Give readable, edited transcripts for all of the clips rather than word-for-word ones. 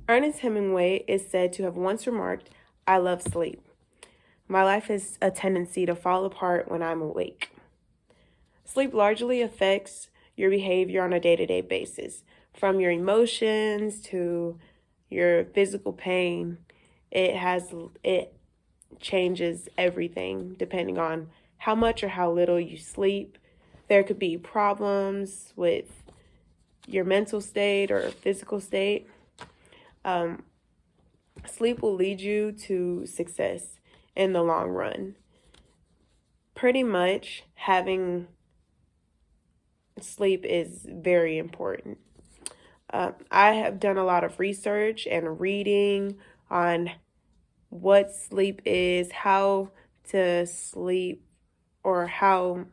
Ernest Hemingway is said to have once remarked, "I love sleep. My life has a tendency to fall apart when I'm awake." Sleep largely affects your behavior on a day-to-day basis, from your emotions to your physical pain. It changes everything depending on how much or how little you sleep. There could be problems with your mental state or physical state. Um, Sleep will lead you to success in the long run. Pretty much having sleep is very important. I have done a lot of research and reading on what sleep is, how to sleep, or how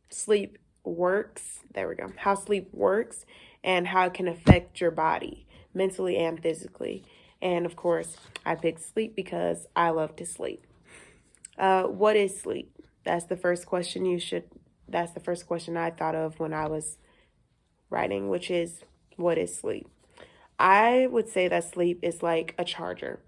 sleep works. There we go. How sleep works and how it can affect your body mentally and physically. And of course, I picked sleep because I love to sleep. What is sleep? That's the first question that's the first question I thought of when I was writing, which is, what is sleep? I would say that sleep is like a charger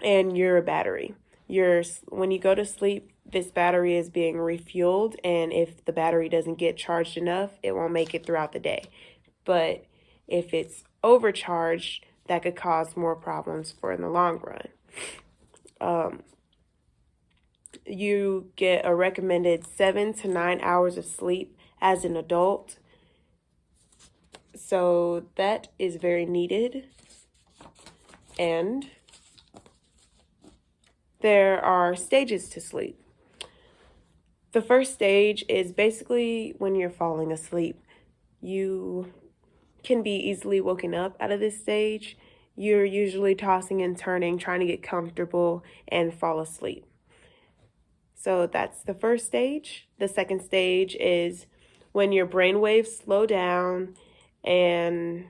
and you're a battery. When you go to sleep, this battery is being refueled, and if the battery doesn't get charged enough, it won't make it throughout the day. But if it's overcharged, that could cause more problems for in the long run. You get a recommended 7 to 9 hours of sleep as an adult. So that is very needed. And there are stages to sleep. The first stage is basically when you're falling asleep. You can be easily woken up out of this stage. You're usually tossing and turning, trying to get comfortable and fall asleep. So that's the first stage. The second stage is when your brain waves slow down and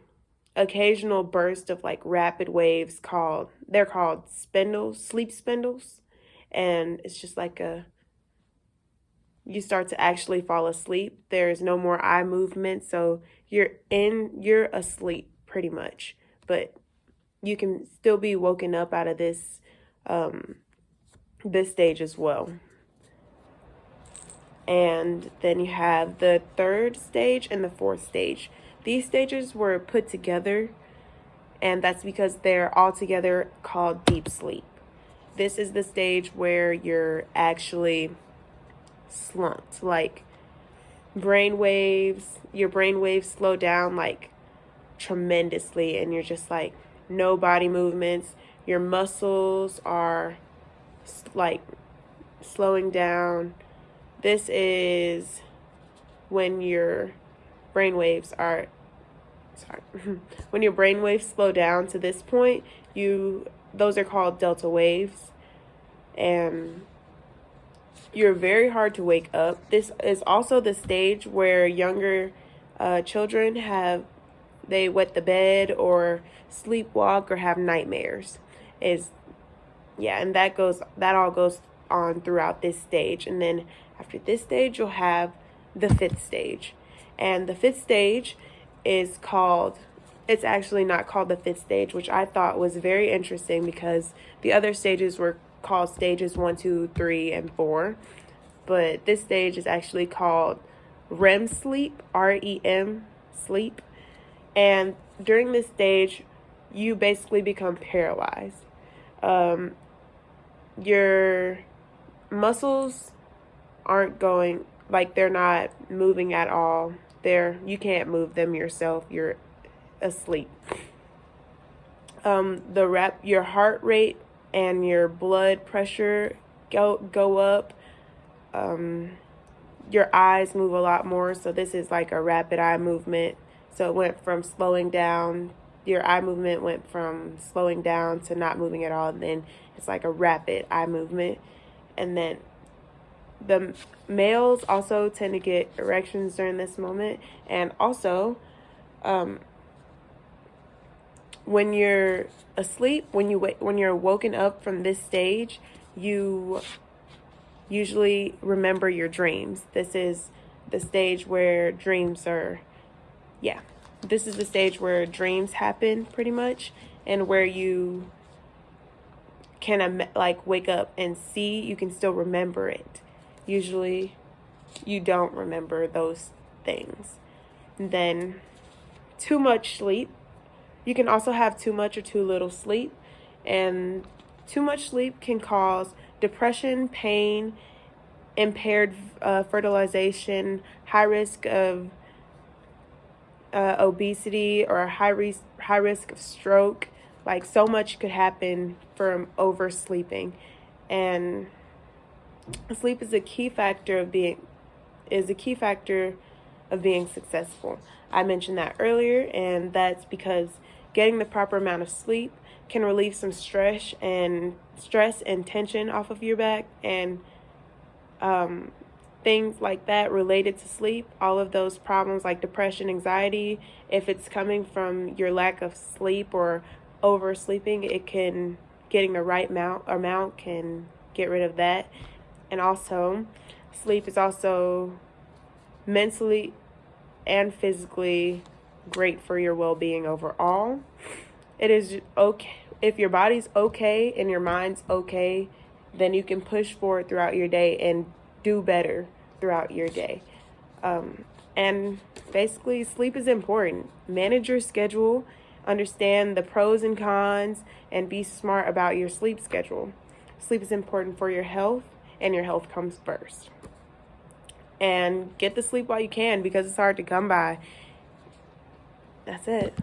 occasional burst of like rapid waves they're called spindles, sleep spindles. And it's just like you start to actually fall asleep. There's no more eye movement. So you're asleep pretty much, but you can still be woken up out of this stage as well. And then you have the third stage and the fourth stage. These stages were put together, and that's because they're all together called deep sleep. This is the stage where you're actually slumped, like your brain waves slow down like tremendously, and you're just like no body movements. Your muscles are like slowing down. This is when your brain waves are when your brain waves slow down to this point, those are called delta waves, and you're very hard to wake up. This is also the stage where younger children they wet the bed or sleepwalk or have nightmares. And that all goes on throughout this stage. And then after this stage, you'll have the fifth stage. And the fifth stage it's actually not called the fifth stage, which I thought was very interesting because the other stages were called stages 1, 2, 3, and 4. But this stage is actually called REM sleep, REM sleep. And during this stage, you basically become paralyzed. Your muscles aren't going, like they're not moving at all. You can't move them yourself. You're asleep. Your heart rate and your blood pressure go up. Your eyes move a lot more. So this is like a rapid eye movement. So it went from slowing down. Your eye movement went from slowing down to not moving at all. And then it's like a rapid eye movement. And then the males also tend to get erections during this moment. And also, when you're asleep, when you're woken up from this stage, you usually remember your dreams. This is the stage where dreams are, yeah. this is the stage where dreams happen pretty much, and where you can like wake up and see, you can still remember it. Usually you don't remember those things. And then too much sleep. You can also have too much or too little sleep, and too much sleep can cause depression, pain, impaired fertilization, high risk of obesity, or high risk of stroke. Like, so much could happen from oversleeping, and sleep is a key factor of being successful. I mentioned that earlier, and that's because getting the proper amount of sleep can relieve some stress and tension off of your back, and things like that related to sleep. All of those problems like depression, anxiety, if it's coming from your lack of sleep or oversleeping, getting the right amount can get rid of that. And also, sleep is also mentally and physically great for your well-being overall. It is okay if your body's okay and your mind's okay, then you can push forward throughout your day and do better throughout your day. And basically, sleep is important. Manage your schedule, understand the pros and cons, and be smart about your sleep schedule. Sleep is important for your health, and your health comes first. And get the sleep while you can, because it's hard to come by. That's it.